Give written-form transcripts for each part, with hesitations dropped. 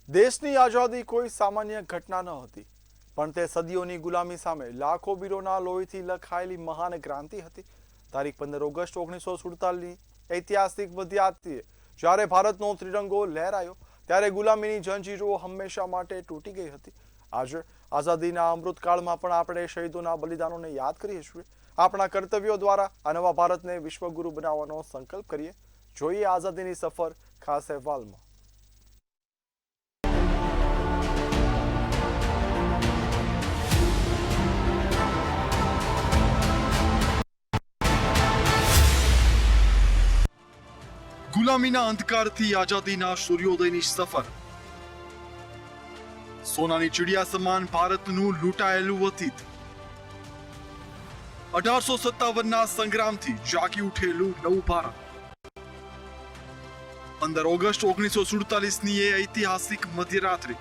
દેશની આઝાદી કોઈ સામાન્ય ઘટના ન હતી, પણ તે સદીઓની ગુલામી સામે લાખો વીરોના લોહીથી લખાયેલી મહાન ક્રાંતિ હતી. તારીખ 15 ઓગસ્ટ 1947ની ઐતિહાસિક મધ્યરાત્રિએ જ્યારે ભારતનો ત્રિરંગો લહેરાયો ત્યારે ગુલામીની જંજીરો હંમેશા માટે તૂટી ગઈ હતી. આજે આઝાદીના અમૃતકાળમાં પણ આપણે શહીદોના બલિદાનોને યાદ કરીએ છીએ. આપણા કર્તવ્યો દ્વારા આ નવા ભારતને વિશ્વગુરુ બનાવવાનો સંકલ્પ કરીએ. જોઈએ આઝાદીની સફર ખાસ અહેવાલમાં. ગુલામીના અંધકારથી આઝાદીના સૂર્યોદયની સફર. સોનાની ચિડિયા સમાન ભારતનું લૂંટાયેલું અતીત. 1857ના સંગ્રામથી જાગી ઉઠેલું નવું ભારત. 15 ઓગસ્ટ 1947ની એ ઐતિહાસિક મધ્યરાત્રિ.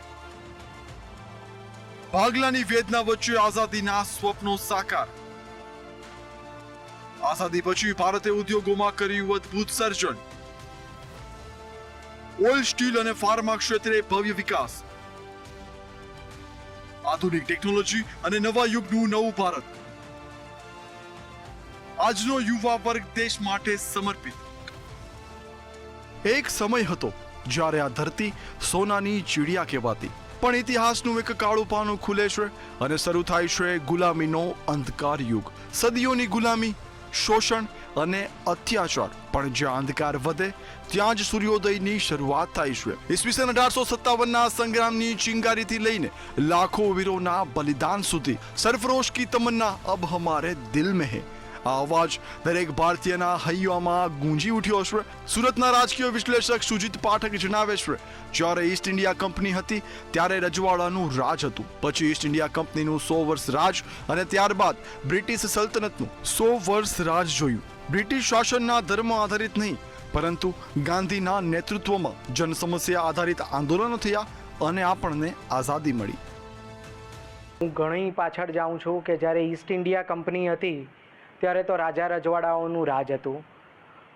ભાગલાની વેદના વચ્ચે આઝાદીના સ્વપ્નો સાકાર. આઝાદી પછી ભારતે ઉદ્યોગોમાં કર્યું અદ્ભુત સર્જન. ઓઇલ, સ્ટીલ અને ફાર્મા ક્ષેત્રે ભવ્ય વિકાસ. આધુનિક ટેકનોલોજી અને નવા યુગનું નવું ભારત. આજનો યુવા વર્ગ દેશ માટે સમર્પિત. એક સમય હતો જ્યારે આ ધરતી સોનાની ચીડિયા કહેવાતી, પણ ઇતિહાસનું એક કાળું પાનું ખુલે છે અને શરૂ થાય છે ગુલામીનો અંધકાર યુગ. સદીઓની ગુલામી, શોષણ અને અત્યાચાર, પણ જ્યાં અંધકાર વધે ત્યાં જ સૂર્યોદયની શરૂઆત થાય છે. ઈસવીસન 1857ના સંગ્રામની ચિંગારીથી લઈને લાખો વીરોના બલિદાન સુધી સરફરોશ કી તમન્ના અબ હમારે દિલ મેં હૈ. આ અવાજ દરેક ભારતીયના હૈયામાં ગુંજી ઉઠ્યો છે. સુરતના રાજકીય વિશ્લેષક સુજીત પાઠક જણાવે છે, જ્યારે ઈસ્ટ ઇન્ડિયા કંપની હતી ત્યારે રજવાડાનું રાજ હતું. પછી ઈસ્ટ ઇન્ડિયા કંપનીનું 100 વર્ષ રાજ અને ત્યારબાદ બ્રિટિશ સલ્તનતનું 100 વર્ષ રાજ જોયું. બ્રિટિશ શાસનના ધર્મ આધારિત નહીં, પરંતુ ગાંધીના નેતૃત્વમાં જન સમસ્યા આધારિત આંદોલનો થયા અને આપણને આઝાદી મળી. હું ઘણી પાછળ જાઉં છું કે જ્યારે ઈસ્ટ ઇન્ડિયા કંપની હતી ત્યારે તો રાજા રજવાડાઓનું રાજ હતું.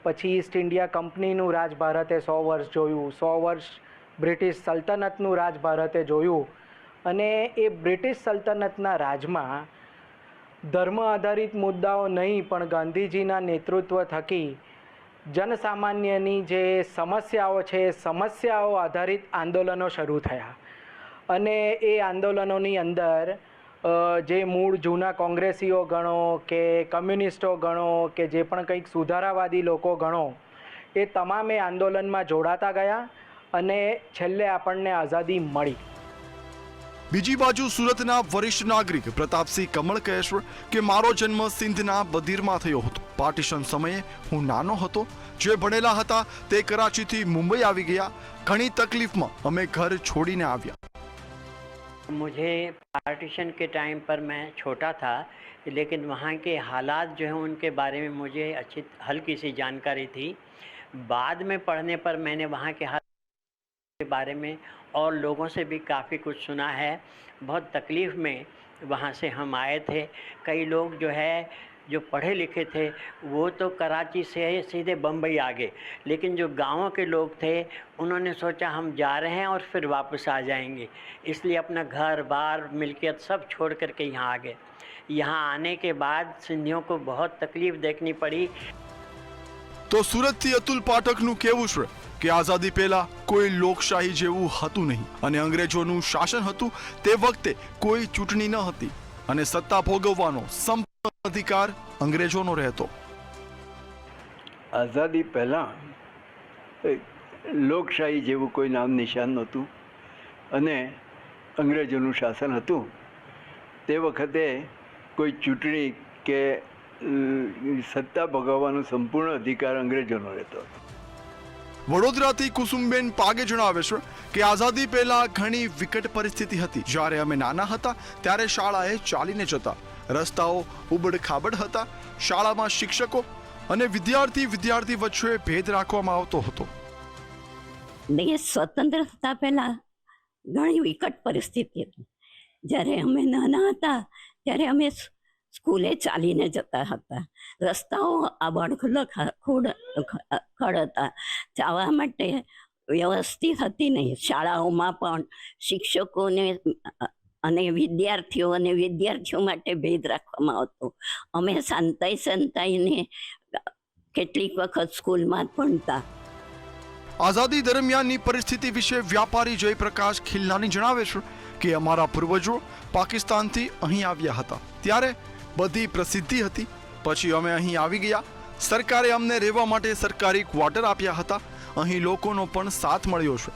પછી ઈસ્ટ ઇન્ડિયા કંપનીનું રાજ ભારતે 100 વર્ષ જોયું. 100 વર્ષ બ્રિટિશ સલ્તનતનું રાજ ભારતે જોયું. અને એ બ્રિટિશ સલ્તનતના રાજમાં ધર્મ આધારિત મુદ્દાઓ નહીં, પણ ગાંધીજીના નેતૃત્વ થકી જનસામાન્યની જે સમસ્યાઓ છે એ સમસ્યાઓ આધારિત આંદોલનો શરૂ થયા. અને એ આંદોલનોની અંદર જે મૂળ જૂના કોંગ્રેસીઓ ગણો કે કમ્યુનિસ્ટો ગણો કે જે પણ કંઈક સુધારાવાદી લોકો ગણો, એ તમામે આંદોલનમાં જોડાતા ગયા અને છેલ્લે આપણને આઝાદી મળી. બીજી બાજુ સુરતના વરિષ્ઠ નાગરિક પ્રતાપસિંહ કમળ કહે છે કે મારો જન્મ સિંધના બદીરમાં થયો હતો. પાર્ટીશન સમયે હું નાનો હતો. જે ભણેલા હતા તે કરાચીથી મુંબઈ આવી ગયા. ઘણી તકલીફમાં અમે ઘર છોડીને આવ્યા. मुझे पार्टीशन के टाइम पर मैं छोटा था, लेकिन वहाँ के हालात जो हैं उनके बारे में मुझे अच्छी हल्की सी जानकारी थी. बाद में पढ़ने पर मैंने वहाँ के हालात के बारे में और लोगों से भी काफ़ी कुछ सुना है. बहुत तकलीफ़ में वहाँ से हम आए थे. कई लोग जो है जो पढ़े लिखे थे वो तो कराची से सीधे बम्बई आ गए, लेकिन जो गाँव के लोग थे उन्होंने सोचा हम जा रहे हैं और फिर वापस आ जाएंगे, इसलिए अपना घर बार मिल्कियत सब छोड़ करके यहाँ आ गए. यहाँ आने के बाद सिंधियों को बहुत तकलीफ़ देखनी पड़ी. તો સુરતથી અતુલ પાઠકનું કહેવું છે કે આઝાદી પહેલા કોઈ લોકશાહી જેવું હતું નહીં અને અંગ્રેજોનું શાસન હતું. તે વખતે કોઈ ચૂંટણી ન હતી અને સત્તા ભોગવવાનો સંપૂર્ણ અધિકાર અંગ્રેજોનો રહેતો. આઝાદી પહેલાં લોકશાહી જેવું કોઈ નામ નિશાન નહોતું અને અંગ્રેજોનું શાસન હતું. તે વખતે કોઈ ચૂંટણી કે સત્તા ભોગવવાનો સંપૂર્ણ અધિકાર અંગ્રેજોનો રહેતો હતો. વડોદરાથી કુસુમબેન પાગે જણાવે છે કે આઝાદી પહેલા ઘણી વિકટ પરિસ્થિતિ હતી. જ્યારે અમે નાના હતા ત્યારે શાળાએ ચાલીને જતા. રસ્તાઓ ઉબડ ખાબડ હતા. શાળામાં શિક્ષકો અને વિદ્યાર્થી વચ્ચે ભેદ રાખવામાં આવતો હતો. દેશ સ્વતંત્ર થતા પહેલા ઘણી વિકટ પરિસ્થિતિ હતી. જ્યારે અમે નાના હતા ત્યારે અમે સ્કૂલે ચાલીને જતા હતા. રસ્તાઓ આબડખોડ ખડ હતા. જવા માટે વ્યવસ્થિત હતી નહીં. શાળાઓમાં પણ શિક્ષકોને અને વિદ્યાર્થીઓ માટે ભેદ રાખવામાં આવતો. અમે સંતાઈને કેટલીક વખત સ્કૂલમાં જ ભણતા. આઝાદી દરમિયાનની પરિસ્થિતિ વિશે વ્યાપારી જયપ્રકાશ ખિલનાની જણાવે છે કે અમારા પૂર્વજો પાકિસ્તાનથી અહીં આવ્યા હતા, ત્યારે બધી પ્રસિદ્ધિ હતી. પછી અમે અહીં આવી ગયા. સરકારે અમને રહેવા માટે સરકારી ક્વાર્ટર આપ્યા હતા. અહીં લોકોનો પણ સાથ મળ્યો છે.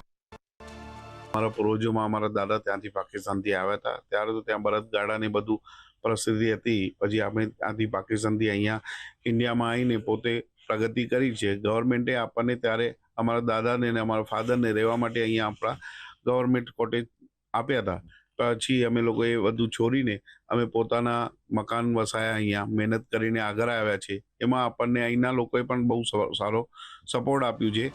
અમારા પૂર્વજોમાં અમારા દાદા ત્યાંથી પાકિસ્તાનથી આવ્યા હતા, ત્યારે તો ત્યાં બળદગાડાની બધું પરિસ્થિતિ હતી. પછી આપણે ત્યાંથી પાકિસ્તાનથી અહીંયા ઇન્ડિયામાં આવીને પોતે પ્રગતિ કરી છે. ગવર્મેન્ટે આપણને ત્યારે અમારા દાદાને અને અમારા ફાધરને રહેવા માટે અહીંયા આપણા ગવર્મેન્ટ કોટેજ આપ્યા હતા. પછી અમે લોકોએ બધું છોડીને અમે પોતાના મકાન વસાયા, અહીંયા મહેનત કરીને આગળ આવ્યા છે. એમાં આપણને અહીંના લોકોએ પણ બહુ સારો સપોર્ટ આપ્યું છે.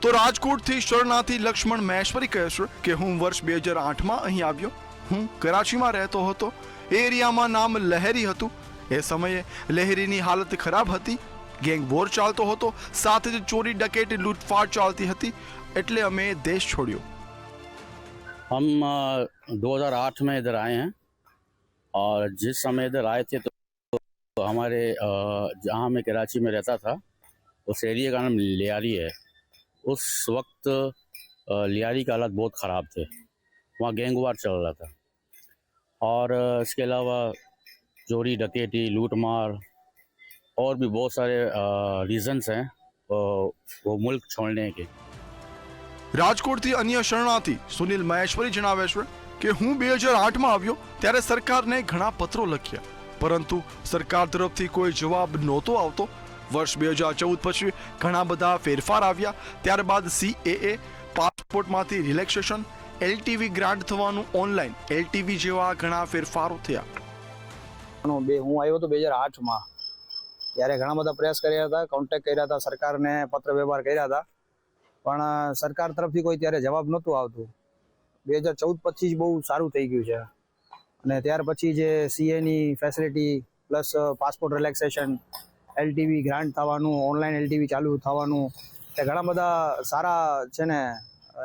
તો રાજકોટથી શરણાર્થી લક્ષ્મણ મહેશ્વરી કહે છે કે હું વર્ષ 2008માં અહીં આવ્યો. હું કરાચીમાં રહેતો હતો. એ એરિયામાં નામ લહેરી હતું. એ સમયે લહેરીની હાલત ખરાબ હતી. ગેંગ વોર ચાલતો હતો, સાથે જ ચોરી ડકેટી લૂંટફાટ ચાલતી હતી. એટલે અમે દેશ છોડ્યો. हम 2008 में इधर आए हैं और जिस समय इधर आए थे तो हमारे जहाँ मैं कराची में रहता था उस एरिया का नाम लियारी है. उस वक्त लियारी का हालत बहुत ख़राब थे. वहाँ गैंग वार चल रहा था और इसके अलावा चोरी डकैती लूटमार और भी बहुत सारे रीज़न्स हैं वो मुल्क छोड़ने के. રાજકોટથી અન્ય શરણાર્થી સુનિલ મહેશ્વરી જણાવે છે કે હું 2008માં આવ્યો ત્યારે સરકારને ઘણા પત્રો લખ્યા, પરંતુ સરકાર તરફથી કોઈ જવાબ નહોતો આવતો. વર્ષ 2014 પછી ઘણા બધા ફેરફાર આવ્યા. ત્યારબાદ CAA, પાસપોર્ટમાંથી રિલેક્સેશન, LTV ગ્રાન્ટ થવાનું, ઓનલાઈન LTV જેવા ઘણા ફેરફારો થયા. હું આવ્યો હતો 2008માં. ત્યારે ઘણા બધા પ્રયાસ કર્યા હતા, કોન્ટેક્ટ કર્યા હતા, સરકારને પત્ર વ્યવહાર કર્યા હતા, પણ સરકાર તરફથી કોઈ ત્યારે જવાબ નહોતું આવતું. 2014 પછી જ બહુ સારું થઈ ગયું છે. અને ત્યાર પછી જે CAની facility plus passport relaxation, LTV grant થવાનું, ઓનલાઈન LTV ચાલુ થવાનું, એ ઘણા બધા સારા છે ને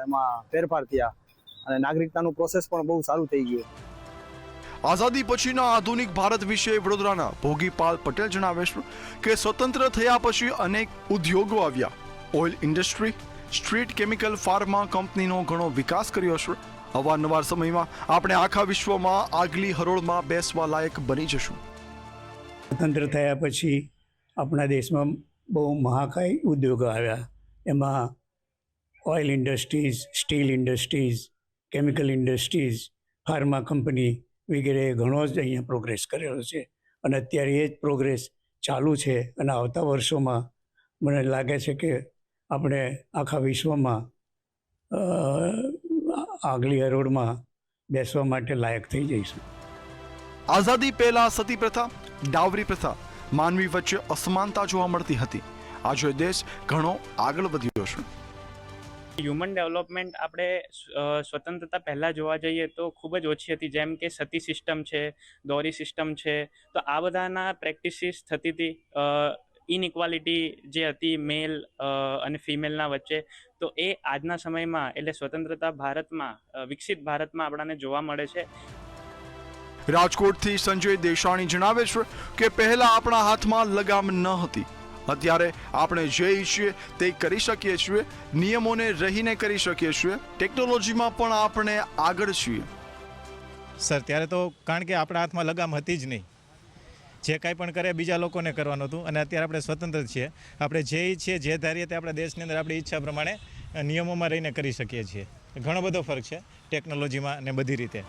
એમાં ફેરફાર થયા અને નાગરિકતાનું પ્રોસેસ પણ બહુ સારું થઈ ગયું. આઝાદી પછીના આધુનિક ભારત વિશે વડોદરાના ભોગીપાલ પટેલ જણાવે છે કે સ્વતંત્ર થયા પછી અનેક ઉદ્યોગો આવ્યા. Oil industry, street chemical, pharma કંપનીનો ઘણો વિકાસ કર્યો છે. અવારનવાર સમયમાં આપણે આખા વિશ્વમાં આગલી હરોળમાં બેસવા લાયક બની જશું. સ્વતંત્ર થયા પછી આપણા દેશમાં બહુ મહાકાય ઉદ્યોગો આવ્યા. એમાં oil industries, steel industries, chemical industries, pharma company વગેરે ઘણો જ અહીંયા પ્રોગ્રેસ કરેલો છે અને અત્યારે એ જ પ્રોગ્રેસ ચાલુ છે. અને આવતા વર્ષોમાં મને લાગે છે કે આપણે આખા વિશ્વમાં આગલી હરોળમાં બેસવા માટે લાયક થઈ જઈશું. આઝાદી પહેલા સતી પ્રથા, ડાવરી પ્રથા, માનવી વચ્ચે અસમાનતા જોવા મળતી હતી. આજે દેશ ઘણો આગળ વધ્યો છે. હ્યુમન ડેવલપમેન્ટ આપણે સ્વતંત્રતા પહેલાં જોવા જઈએ તો ખૂબ જ ઓછી હતી, જેમ કે સતી સિસ્ટમ છે, દોરી સિસ્ટમ છે. તો આ બધાના પ્રેક્ટિસિસ થતી હતી. ઇનઇક્વાલિટી જે હતી મેલ અને ફિમેલના વચ્ચે, તો એ આજના સમયમાં એટલે સ્વતંત્રતા ભારતમાં, વિકસિત ભારતમાં આપણાને જોવા મળે છે. રાજકોટથી સંજય દેશાણી જણાવે છે કે પહેલા આપણા હાથમાં લગામ ન હતી. અત્યારે આપણે જે ઈચ્છીએ તે કરી શકીએ છીએ. નિયમોને રહીને કરી શકીએ છીએ. ટેકનોલોજીમાં પણ આપણે આગળ છીએ. સર, ત્યારે તો કારણ કે આપણા હાથમાં લગામ હતી જ નહીં. જે કાંઈ પણ કરે બીજા લોકોને કરવાનું હતું. અને અત્યારે આપણે સ્વતંત્ર છીએ. આપણે જે ઈચ્છીએ, જે ધારીએ તે આપણા દેશની અંદર આપણી ઈચ્છા પ્રમાણે નિયમોમાં રહીને કરી શકીએ છીએ. ઘણો બધો ફરક છે ટેકનોલોજીમાં અને બધી રીતે.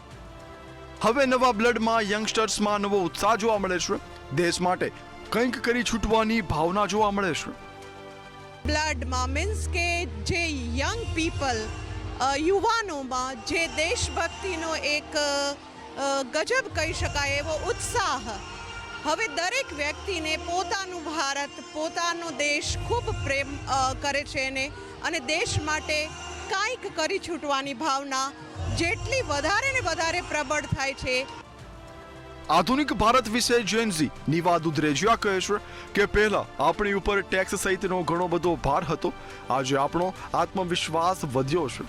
હવે નવા બ્લડમાં, યંગસ્ટર્સમાં નવો ઉત્સાહ જોવા મળે છે. દેશ માટે કંઈક કરી છૂટવાની ભાવના જોવા મળે છે. બ્લડમાં મીન્સ કે જે યંગ પીપલ, યુવાનોમાં જે દેશભક્તિનો એક ગજબ કહી શકાય એવો ઉત્સાહ, હવે દરેક વ્યક્તિને પોતાનું ભારત, પોતાનો દેશ ખૂબ પ્રેમ કરે છે અને દેશ માટે કાંઈક કરી છૂટવાની ભાવના જેટલી વધારે ને વધારે પ્રબળ થાય છે. આધુનિક ભારત વિશે જેનઝી નિવા દુધરેજિયા કહે છે કે પહેલા આપણી ઉપર ટેક્સ સહિતનો ઘણો બધો ભાર હતો, આજે આપણો આત્મવિશ્વાસ વધ્યો છે.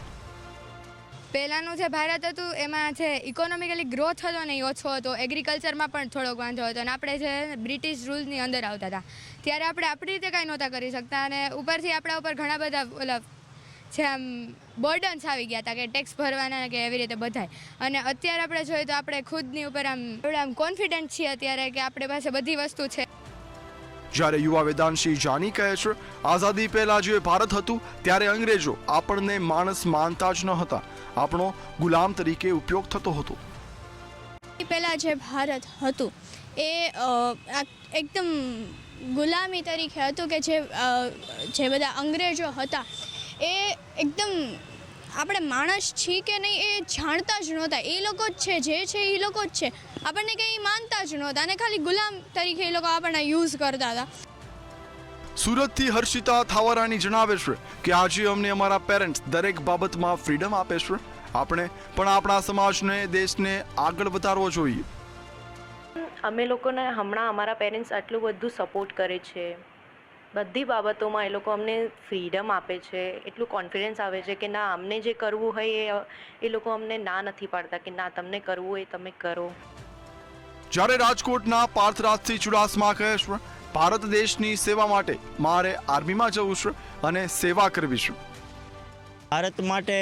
પહેલાંનું જે ભારત હતું એમાં જે ઇકોનોમિકલી ગ્રોથ હતો ને એ ઓછો હતો, એગ્રીકલ્ચરમાં પણ થોડોક વાંધો હતો, અને આપણે જે બ્રિટિશ રૂલ્સની અંદર આવતા હતા ત્યારે આપણે આપણી રીતે કાંઈ નહોતા કરી શકતા, અને ઉપરથી આપણા ઉપર ઘણા બધા ઓલા જે આમ બર્ડન્સ આવી ગયા હતા કે ટેક્સ ભરવાના કે એવી રીતે બધાય. અને અત્યારે આપણે જોઈએ તો આપણે ખુદની ઉપર આમ કોન્ફિડન્ટ છીએ અત્યારે કે આપણી પાસે બધી વસ્તુ છે. જ્યારે યુવા વેદાંશી જાની કહે છે, આઝાદી પહેલા જે ભારત હતું ત્યારે અંગ્રેજો આપણને માણસ માનતા જ ન હતા, આપણો ગુલામ તરીકે ઉપયોગ થતો હતો. પહેલાં જે ભારત હતું એ એકદમ ગુલામી તરીકે હતું કે જે બધા અંગ્રેજો હતા એ એકદમ આપણે માણસ છીએ કે નહીં એ જાણતા જ નહોતા. એ લોકો જ છે જે છે એ લોકો જ છે, આપણને કંઈ માનતા જ નહોતા અને ખાલી ગુલામ તરીકે એ લોકો આપણને યુઝ કરતા હતા. સુરતથી હર્ષિતા થાવરાની જણાવે છે કે આજે અમને અમારા પેરેન્ટ્સ દરેક બાબતમાં ફ્રીડમ આપે છે. આપણે પણ આપણા સમાજને, દેશને આગળ વધારવો જોઈએ. અમે લોકોને હમણાં અમારા પેરેન્ટ્સ આટલું બધું સપોર્ટ કરે છે, બધી બાબતોમાં એ લોકો અમને ફ્રીડમ આપે છે, એટલું કોન્ફિડન્સ આવે છે કે ના અમને જે કરવું હોય એ લોકો અમને ના નથી પાડતા કે ના તમને કરવું હોય તમે કરો. જ્યારે રાજકોટના પાર્થરાજસિંહ ચુડાસમા કહે છે, ભારત દેશની સેવા માટે મારે આર્મીમાં જવું છે અને સેવા કરવી છે. ભારત માટે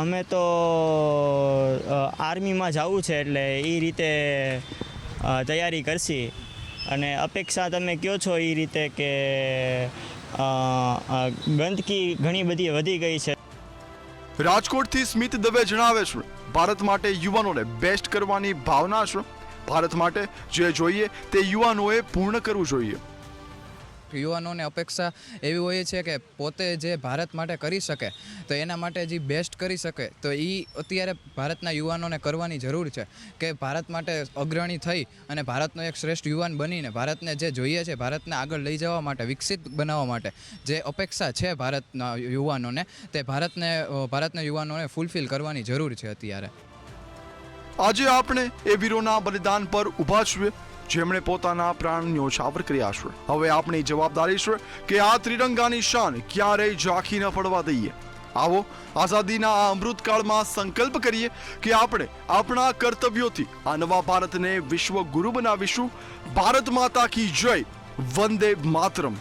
અમે તો આર્મીમાં જવું છે એટલે એ રીતે તૈયારી કરશી, અને અપેક્ષા તમે કહો છો એ રીતે કે ગંદકી ઘણી બધી વધી ગઈ છે. રાજકોટથી સ્મિત દવે જણાવે છે, ભારત માટે યુવાનોને બેસ્ટ કરવાની ભાવના છે. ભારત માટે જે જોઈએ તે યુવાનોએ પૂર્ણ કરવું જોઈએ. યુવાનોને અપેક્ષા એવી હોય છે કે પોતે જે ભારત માટે કરી શકે તો એના માટે જે બેસ્ટ કરી શકે તો એ અત્યારે ભારતના યુવાનોને કરવાની જરૂર છે કે ભારત માટે અગ્રણી થઈ અને ભારતનો એક શ્રેષ્ઠ યુવાન બનીને ભારતને જે જોઈએ છે, ભારતને આગળ લઈ જવા માટે, વિકસિત બનાવવા માટે જે અપેક્ષા છે ભારતના યુવાનોને, તે ભારતના યુવાનોને ફૂલફિલ કરવાની જરૂર છે અત્યારે. આજે આપણે એ વીરોના બલિદાન પર ઊભા છીએ જેમણે પોતાના પ્રાણ ન્યોછાવર કર્યા છે. હવે આપણી જવાબદારી છે કે આ ત્રિરંગાની શાન ક્યારેય ઝાંખી ન પડવા દઈએ. આવો આઝાદીના આ અમૃતકાળમાં સંકલ્પ કરીએ કે આપણે આપણા કર્તવ્યોથી આ નવા ભારતને વિશ્વ ગુરુ બનાવીશું. ભારત માતા કી જય, વંદે માતરમ.